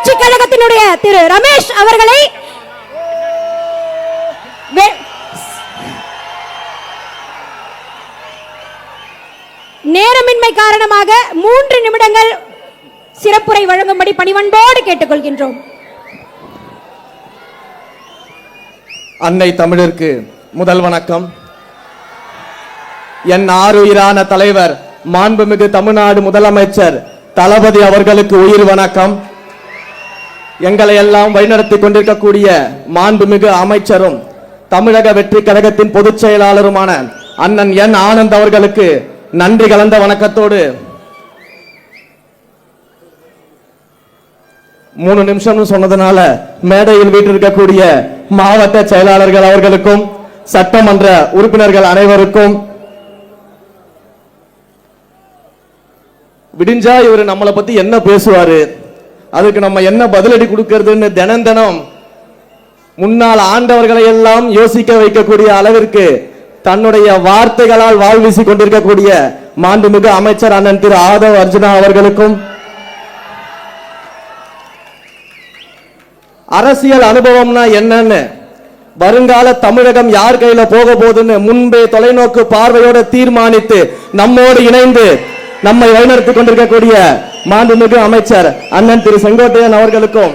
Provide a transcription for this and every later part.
புரட்சி கழகத்தினுடைய திரு ரமேஷ் அவர்களை நேரமின்மை காரணமாக 3 நிமிடங்கள் சிறப்புரை வழங்கும்படி பணிவன்போடு கேட்டுக்கொள்கின்றோம். அன்னை தமிழருக்கு முதல் வணக்கம். என் ஆருயிரான தலைவர் மாண்புமிகு தமிழ்நாடு முதலமைச்சர் தளபதி அவர்களுக்கு உயிர் வணக்கம். எங்களை எல்லாம் வழிநடத்தி கொண்டிருக்கக்கூடிய மாண்புமிகு அமைச்சரும் தமிழக வெற்றி கழகத்தின் பொதுச் செயலாளருமான அண்ணன் என் ஆனந்த் அவர்களுக்கு நன்றி கலந்த வணக்கத்தோடு 3 நிமிஷம் சொன்னதுனால மேடையில் வீட்டிருக்கக்கூடிய மாவட்ட செயலாளர்கள் அவர்களுக்கும் சட்டமன்ற உறுப்பினர்கள் அனைவருக்கும் விடிஞ்சா இவர் நம்மளை பத்தி என்ன பேசுவாரு, அதுக்கு நம்ம என்ன பதிலடி கொடுக்கிறதுன்னு தினம் முன்னால் ஆண்டவர்களை எல்லாம் யோசிக்க வைக்கக்கூடிய அளவிற்கு தன்னுடைய வார்த்தைகளால் வாழ்வீசி கொண்டிருக்கக்கூடிய மாண்புமிகு அமைச்சர் அண்ணன் திரு ஆதவ் அர்ஜுனா அவர்களுக்கும் அரசியல் அனுபவம்னா என்னன்னு வருங்கால தமிழகம் யார் கையில போக போகுதுன்னு முன்பே தொலைநோக்கு பார்வையோட தீர்மானித்து நம்மோடு இணைந்து நம்மை வழிநடத்தி கொண்டிருக்கக்கூடிய மாண்புமிகு அமைச்சர் அண்ணன் திரு செங்கோட்டையன் அவர்களுக்கும்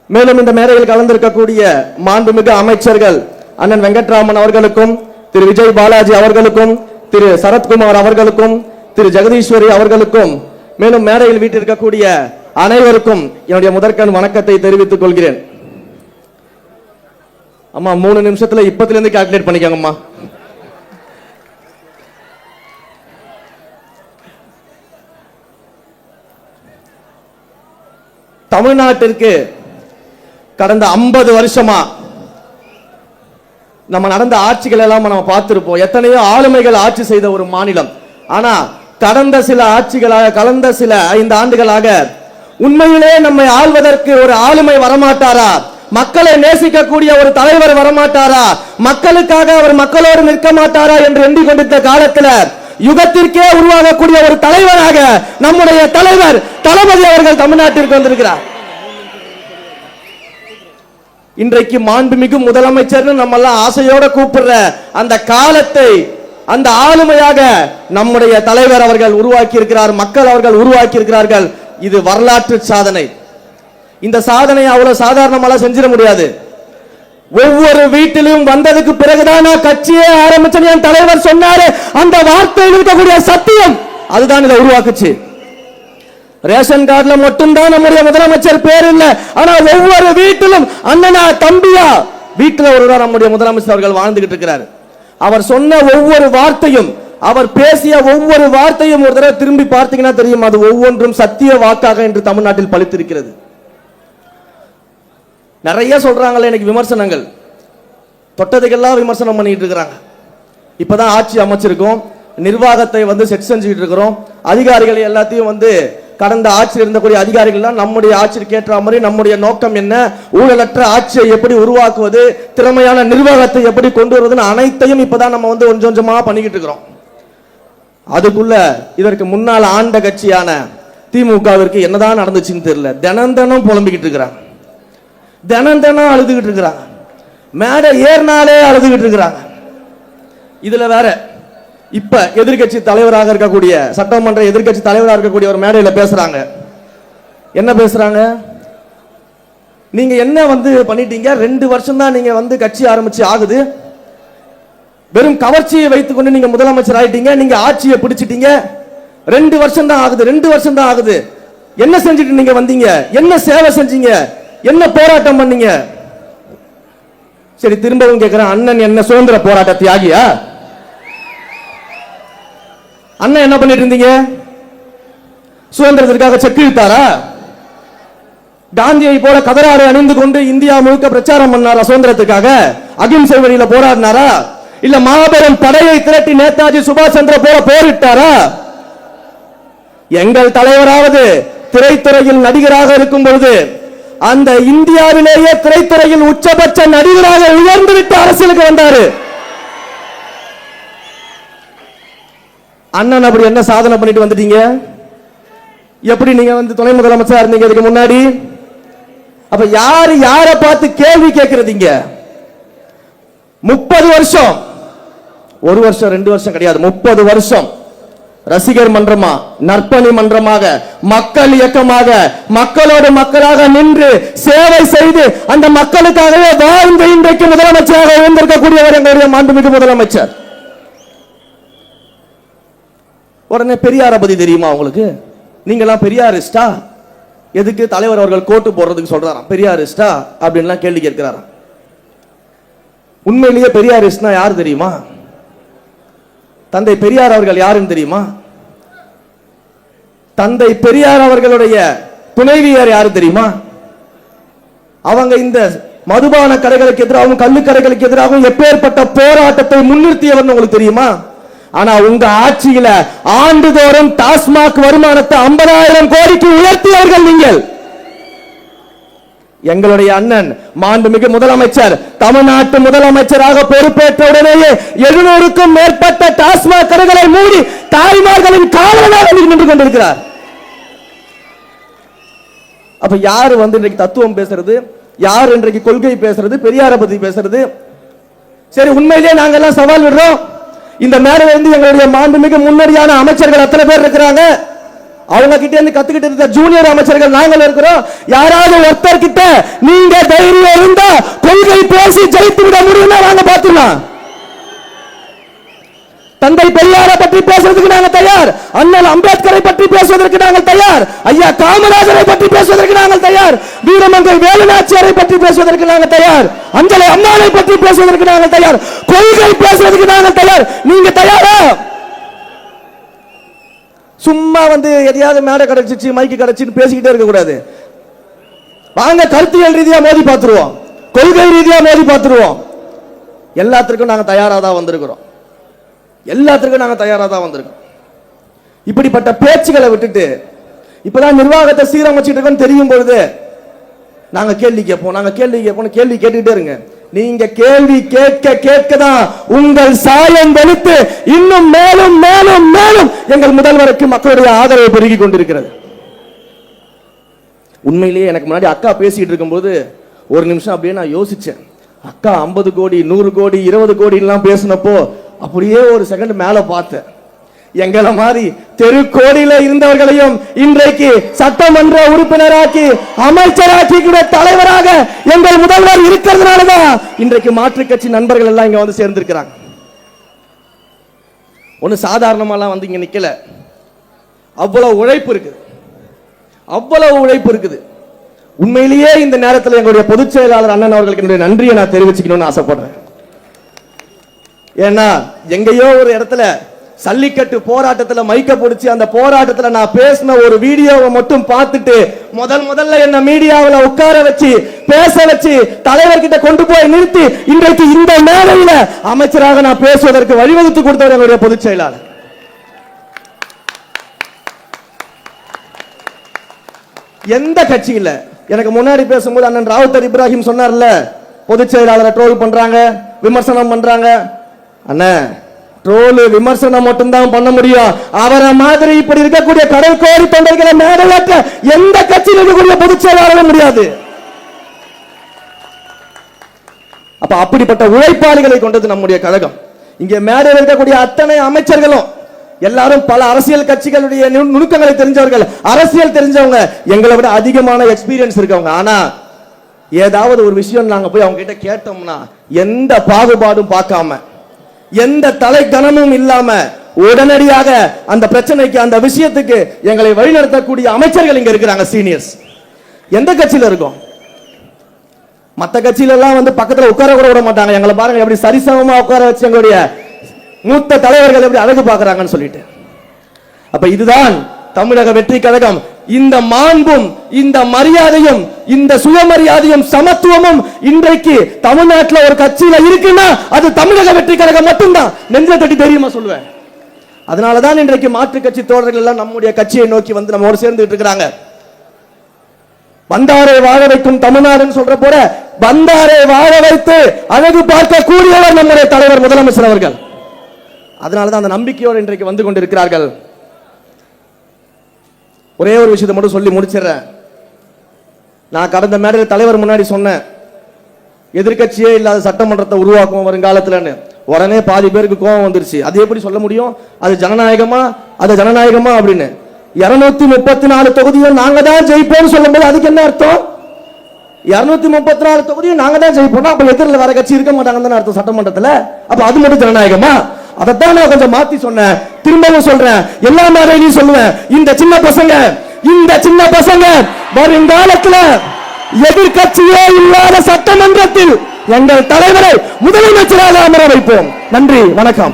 மேலும் இந்த மேடையில் கலந்திருக்கக்கூடிய மாண்புமிகு அமைச்சர்கள் அண்ணன் வெங்கட்ராமன் அவர்களுக்கும் திரு விஜய் பாலாஜி அவர்களுக்கும் திரு சரத்குமார் அவர்களுக்கும் திரு ஜெகதீஸ்வரி அவர்களுக்கும் மேலும் மேடையில் வீட்டிருக்கக்கூடிய அனைவருக்கும் என்னுடைய முதற்கண் வணக்கத்தை தெரிவித்துக் கொள்கிறேன். அம்மா 3 நிமிஷத்துல இப்பத்துல இருந்து கால்குலேட் பண்ணிக்கோங்கம்மா. தமிழ்நாட்டிற்கு கடந்த 50 வருஷமா நம்ம நடந்த ஆட்சிகள் எல்லாம் நம்ம பார்த்திருப்போம். எத்தனையோ ஆளுமைகள் ஆட்சி செய்த ஒரு மாநிலம். ஆனா கடந்த சில ஆட்சிகளாக கடந்த சில 5 ஆண்டுகளாக உண்மையிலே நம்மை ஆள்வதற்கு ஒரு ஆளுமை வரமாட்டாரா, மக்களை நேசிக்கக்கூடிய ஒரு தலைவர் வரமாட்டாரா, மக்களுக்காக அவர் மக்களோடு நிற்க மாட்டாரா என்று எண்ணிக்கொண்டிருந்த காலத்தில் யுகத்திற்கே உருவாகக்கூடிய ஒரு தலைவராக நம்முடைய தலைவர் தளபதி அவர்கள் தமிழ்நாட்டிற்கு வந்திருக்கிறார். இன்றைக்கு மாண்புமிகு முதலமைச்சர் நம்ம எல்லாம் ஆசையோட கூப்பிடுற அந்த காலத்தை அந்த ஆளுமையாக நம்முடைய தலைவர் அவர்கள் உருவாக்கி இருக்கிறார், மக்கள் அவர்கள் உருவாக்கி இருக்கிறார்கள். இது வரலாற்று சாதனை. இந்த சாதனை அவ்வளவு சாதாரணமாக செஞ்சிட முடியாது. ஒவ்வொரு வீட்டிலும் வந்ததுக்கு பிறகுதான் கட்சியே ஆரம்பிச்ச என் தலைவர் சொன்னாரு, அந்த வார்த்தையில் இருக்கக்கூடிய சத்தியம் அதுதான் இதை உருவாக்குச்சு. ரேஷன் கார்டுல மட்டும்தான் நம்முடைய முதலமைச்சர் பேர் இல்ல, ஆனா ஒவ்வொரு வீட்டிலும் அண்ணனா தம்பியா வீட்டுல ஒருவரா நம்முடைய முதலமைச்சர் அவர்கள் வாழ்ந்துகிட்டு இருக்கிறார். அவர் சொன்ன ஒவ்வொரு வார்த்தையும், அவர் பேசிய ஒவ்வொரு வார்த்தையும் ஒரு தடவை திரும்பி பார்த்தீங்கன்னா தெரியும், அது ஒவ்வொன்றும் சத்திய வாக்காக என்று தமிழ்நாட்டில் பலித்திருக்கிறது. நிறைய சொல்றாங்களே எனக்கு விமர்சனங்கள், தொட்டதுக்கெல்லாம் விமர்சனம் பண்ணிட்டு இருக்கிறாங்க. இப்பதான் ஆட்சி அமைச்சிருக்கோம், நிர்வாகத்தை செட் செஞ்சுட்டு இருக்கிறோம், அதிகாரிகளை எல்லாத்தையும் கடந்த ஆட்சியில் இருந்தக்கூடிய அதிகாரிகள் நம்முடைய ஆட்சிக்கு ஏற்ற மாதிரி நம்முடைய நோக்கம் என்ன, ஊழலற்ற ஆட்சியை எப்படி உருவாக்குவது, திறமையான நிர்வாகத்தை எப்படி கொண்டு வருவதுன்னு அனைத்தையும் இப்பதான் நம்ம கொஞ்சம் கொஞ்சமா பண்ணிக்கிட்டு இருக்கிறோம். அதுக்குள்ள இதற்கு முன்னால் ஆண்ட கட்சியான திமுகவிற்கு என்னதான் நடந்துச்சுன்னு தெரியல. தினம் புலம்பிக்கிட்டு இருக்கிறாங்க, தினம் அழுதுகிட்டு இருக்கிறாங்க, மேடை ஏறினாலே அழுதுகிட்டு இருக்கிறாங்க. இதுல வேற இப்ப எதிர்கட்சி தலைவராக இருக்கக்கூடிய சட்டமன்ற எதிர்கட்சி தலைவராக இருக்கக்கூடிய ஒரு மேடையில பேசுறாங்க. என்ன பேசுறாங்க, நீங்க என்ன பண்ணிட்டீங்க, 2 வருஷம் தான் நீங்க கட்சி ஆரம்பிச்சு ஆகுது, வெறும் கவர்ச்சியை வைத்துக் கொண்டு நீங்க முதலமைச்சர் ஆயிட்டீங்க, நீங்க ஆட்சியை பிடிச்சிட்டீங்க, 2 வருஷம் தான் ஆகுது, 2 வருஷம் தான் ஆகுது, என்ன செஞ்சுட்டு நீங்க வந்தீங்க, என்ன சேவை செஞ்சீங்க, என்ன போராட்டம் பண்ணீங்க? சரி, திரும்பவும் கேட்கிறேன், அண்ணன் என்ன சுதந்திர போராட்ட தியாகியா? அண்ணன் என்ன பண்ணிட்டு இருந்தீங்க? சுதந்திரத்திற்காக செக்கு இழுத்தாரா? காந்தியை போல கதராடை அணிந்து கொண்டு இந்தியா முழுக்க பிரச்சாரம் பண்ணாரா? சுதந்திரத்துக்காக அகிம்சை வழியில போராடினாரா? இல்ல மாபெரும் படையை திரட்டி நேதாஜி சுபாஷ் சந்திர போல போரிட்டாரா? எங்கள் தலைவராவது திரைத்துறையில் நடிகராக இருக்கும் பொழுது அந்த இந்தியாவிலேயே திரைத்துறையில் உச்சபட்ச நடிகராக உயர்ந்து விட்டு அரசியலுக்கு வந்தாரு. அண்ணன் அப்படி என்ன சாதனை பண்ணிட்டு வந்துட்டீங்க? எப்படி நீங்க வந்து துணை முதலமைச்சரா இருந்தீங்க இதுக்கு முன்னாடி? அப்ப யாரு யாரை பார்த்து கேள்வி கேட்கறதீங்க? 30 வருஷம், 1 வருஷம் 2 வருஷம் கிடையாது, 30 வருஷம் ரசிகர் மன்றமா, நற்பணி மன்றமாக, மக்கள் இயக்கமாக, மக்களோடு மக்களாக நின்று சேவை செய்து அந்த மக்களுக்காகவே வாழ்ந்து இன்றைக்கு முதலமைச்சராக இருந்திருக்கக்கூடியவர் எங்களுடைய மாண்புமிகு முதலமைச்சர். உடனே பெரியாரை பத்தி தெரியுமா உங்களுக்கு? நீங்களாம் பெரியாரிஸ்டா? எதுக்கு தலைவர் அவர்கள் கோட்டு போடுறதுக்கு சொல்றாராம் பெரியாரிஸ்டா அப்படின்லாம் கேள்வி கேட்கிறாராம். உண்மையிலேயே பெரியாரிஸ்ட்னா யார் தெரியுமா? தந்தை பெரியார் அவர்கள் யாருன்னு தெரியுமா? தந்தை பெரியார் அவர்களுடைய துணைவியார் யாரு தெரியுமா? அவங்க இந்த மதுபான கடைகளுக்கு எதிராகவும் கள்ளுக்கடைகளுக்கு எதிராகவும் எப்பேற்பட்ட போராட்டத்தை முன்னிறுத்தியவர் உங்களுக்கு தெரியுமா? ஆனா உங்க ஆட்சியில ஆண்டுதோறும் டாஸ்மாக் வருமானத்தை 50,000 கோடிக்கு உயர்த்தியவர்கள் நீங்கள். எங்களுடைய அண்ணன் மாண்புமிகு முதலமைச்சர் தமிழ்நாட்டு முதலமைச்சராக பொறுப்பேற்ற உடனேயே 700க்கும் மேற்பட்ட டாஸ்மாக் கடைகளை மூடி தாய்மார்களின் காவலனாக நின்று கொண்டிருக்கிறார். அப்ப யாரு வந்து இன்றைக்கு தத்துவம் பேசுறது, யார் இன்றைக்கு கொள்கை பேசுறது, பெரியாரை பத்தி பேசுறது? சரி, உண்மையிலேயே நாங்க எல்லாம் சவால் விடுறோம். இந்த மேடையில இருந்து எங்களுடைய மாண்புமிகு முன்னோடியான அமைச்சர்கள் அத்தனை பேர் இருக்கிறாங்க. அவங்க கிட்ட இருந்து கத்துக்கிட்டு இருந்த ஜூனியர் அமைச்சர்கள் நாங்கள் இருக்கிறோம். யாராவது ஒருத்தர் கிட்ட நீங்க தைரியம் இருந்தா கொள்கை பேசி ஜெயித்து விட முடியும்னா நாங்க பாத்துக்கலாம். தந்தை பெரியாரை பற்றி பேசுவதற்கு நாங்கள் தயார். அண்ணல் அம்பேத்கரை பற்றி பேசுவதற்கு நாங்கள் தயார். ஐயா காமராஜரை பற்றி பேசுவதற்கு நாங்கள் தயார். வீரமங்கை வேலுநாச்சியாரை பற்றி பேசுவதற்கு நாங்கள் தயார். அஞ்சலை அம்மாவை பற்றி பேசுவதற்கு நாங்கள் தயார். கொள்கை பேசுவதற்கு நாங்கள் தயார். நீங்க தயாரா? சும்மா வந்து எதையாவது மேடை கிடைச்சிச்சு மைக்கு கிடைச்சின்னு பேசிக்கிட்டே இருக்க கூடாது. வாங்க கருத்தியல் ரீதியா மோதி பார்த்துருவோம், கொள்கை ரீதியா மோதி பார்த்துருவோம். எல்லாத்திற்கும் நாங்க தயாரா தான் வந்திருக்கிறோம். எல்லாத்திற்கும் நாங்க தயாரா தான் வந்திருக்கோம். இப்படிப்பட்ட பேச்சுகளை விட்டுட்டு இப்பதான் நிர்வாகத்தை சீரமைச்சிட்டு இருக்கோம் தெரியும் பொழுது நாங்க கேள்வி கேட்போம், நாங்க கேள்வி கேட்போம். கேள்வி கேட்டுக்கிட்டே இருங்க. நீங்க கேள்வி கேட்க கேட்கதான் உங்கள் சாயம் வெளுத்து இன்னும் மேலும் மேலும் மேலும் எங்கள் முதல்வருக்கு மக்களுடைய ஆதரவு பெருகி கொண்டிருக்கிறது. உண்மையிலேயே எனக்கு முன்னாடி அக்கா பேசிட்டு இருக்கும்போது ஒரு நிமிஷம் அப்படியே நான் யோசிச்சேன். அக்கா 50 கோடி 100 கோடி 20 கோடி எல்லாம் பேசினப்போ அப்படியே ஒரு செகண்ட் மேல பார்த்தேன். எங்களை மாதிரி தெருக்கோடியில இருந்தவர்களையும் இன்றைக்கு சட்டமன்ற உறுப்பினராக்கி அமைச்சராக்கி தலைவராக எங்கள் முதல்வர் இருக்கிறதுனாலதான் இன்றைக்கு மாற்றுக் கட்சி நண்பர்கள் எல்லாம் இங்க வந்து சேர்ந்திருக்கிறாங்க. ஒண்ணு சாதாரணமாலாம் வந்து இங்க நிக்கல. அவ்வளவு உழைப்பு இருக்குது, அவ்வளவு உழைப்பு இருக்குது. உண்மையிலேயே இந்த நேரத்தில் எங்களுடைய பொதுச் செயலாளர் அண்ணன் அவர்களுக்கு என்னுடைய நன்றியை நான் தெரிவிச்சுக்கணும்னு ஆசைப்படுறேன். ஏன்னா எங்கேயோ ஒரு இடத்துல சல்லிக்கட்டு போராட்டத்துல மைக்க பிடிச்சி அந்த போராட்டத்துல நான் பேசின ஒரு வீடியோவை மட்டும் பார்த்துட்டு முதல்ல என்ன மீடியாவில் உட்கார வச்சு பேச வச்சு தலைவர்கிட்ட கொண்டு போய் நிறுத்தி இன்றைக்கு இந்த மேடையில அமைச்சராக நான் பேசுவதற்கு வழிவகுத்து கொடுத்தவர் என்னுடைய பொதுச் செயலாளர். எந்த கட்சியில எனக்கு முன்னாடி பேசும்போது அண்ணன் ராவுத்தர் இப்ராஹிம் சொன்னார்ல, பொதுச் செயலாளரை ட்ரோல் பண்றாங்க, விமர்சனம் பண்றாங்க. அண்ணன் ட்ரோல் விமர்சனம் மட்டும்தான் பண்ண முடியும். அவரை மாதிரி இப்படி இருக்கக்கூடிய கடல் கோடி தொண்டர்களை மேடையாற்ற எந்த கட்சியில் இருக்கக்கூடிய பொதுச் செயலாளரும் முடியாது. அப்ப அப்படிப்பட்ட உழைப்பாளிகளை கொண்டது நம்முடைய கழகம். இங்கே மேடையில் இருக்கக்கூடிய அத்தனை அமைச்சர்களும் எல்லாரும் பல அரசியல் கட்சிகளுடைய நுணுக்கங்களை தெரிஞ்சவர்கள், அரசியல் தெரிஞ்சவங்க, எங்களை விட அதிகமான எக்ஸ்பீரியன்ஸ் இருக்கவங்க. ஆனா ஏதாவது ஒரு விஷயம் நாங்க போய் அவங்க கிட்ட கேட்டோம்னா எந்த பாகுபாடும் பார்க்காம எந்த தலை கனமும் இல்லாம உடனடியாக அந்த பிரச்சனைக்கு அந்த விஷயத்துக்கு எங்களை வழிநடத்தக்கூடிய அமைச்சர்கள் இங்க இருக்கிறாங்க, சீனியர்ஸ். எந்த கட்சியில இருக்கும்? மற்ற கட்சியில எல்லாம் வந்து பக்கத்துல உட்கார கூட விட மாட்டாங்க. எங்களை பாருங்க எப்படி சரிசமமா உட்கார வச்சு எங்களுடைய மூத்த தலைவர்கள் எப்படி அழகு பார்க்கறாங்கன்னு சொல்லிட்டு. அப்ப இதுதான் தமிழக வெற்றி கழகம். இந்த மாண்பும் இந்த மரியாதையும் இந்த சுயமரியாதையும் சமத்துவமும் இன்றைக்கு தமிழ்நாட்டில் ஒரு கட்சியில இருக்குன்னா அது தமிழக வெற்றி கழகம் மட்டும்தான். நெஞ்சில தட்டி தெரியுமா சொல்லுவேன். அதனாலதான் இன்றைக்கு மாற்றுக் கட்சி தோழர்கள் எல்லாம் நம்முடைய கட்சியை நோக்கி வந்து நம்மோடு சேர்ந்துட்டு இருக்கிறாங்க. வந்தாரை வாழ வைக்கும் தமிழ்நாடுன்னு சொல்ற போல வந்தாரை வாழ வைத்து அழகு பார்க்க கூடியவர் நம்முடைய தலைவர் முதலமைச்சர் அவர்கள். அதனால தான் அந்த நம்பிக்கையோடு இன்றைக்கு வந்து கொண்டிருக்கிறார்கள். ஒரே ஒரு விஷயத்தை மட்டும் சொல்லி முடிச்சிடுறேன். நான் கடந்த மேடையில் தலைவர் முன்னாடி சொன்னேன், எதிர்க்கட்சியே இல்லாத சட்டமன்றத்தை உருவாக்கும் வருங்காலத்துலன்னு. உடனே பாதி பேருக்கு கோபம் வந்துருச்சு. அது எப்படி சொல்ல முடியும்? அது ஜனநாயகமா அப்படின்னு. 234 தொகுதியும் நாங்க தான் ஜெயிப்போம்னு சொல்லும்போது அதுக்கு என்ன அர்த்தம்? 234 தொகுதியும் நாங்க தான் ஜெயிப்போம், அப்ப எதிரில் வர கட்சி இருக்க மாட்டாங்கன்னு அர்த்தம் சட்டமன்றத்தில். அப்ப அது மட்டும் ஜனநாயகமா? அதைத்தான் நான் கொஞ்சம் மாத்தி சொன்னேன். திரும்பவும் சொல்றேன், எல்லா மேடையிலையும் சொல்லுவேன், இந்த சின்ன பசங்க வருங்காலத்தில் எதிர்கட்சியே இல்லாத சட்டமன்றத்தில் எங்கள் தலைவரை முதலமைச்சராக அமர வைப்போம். நன்றி, வணக்கம்.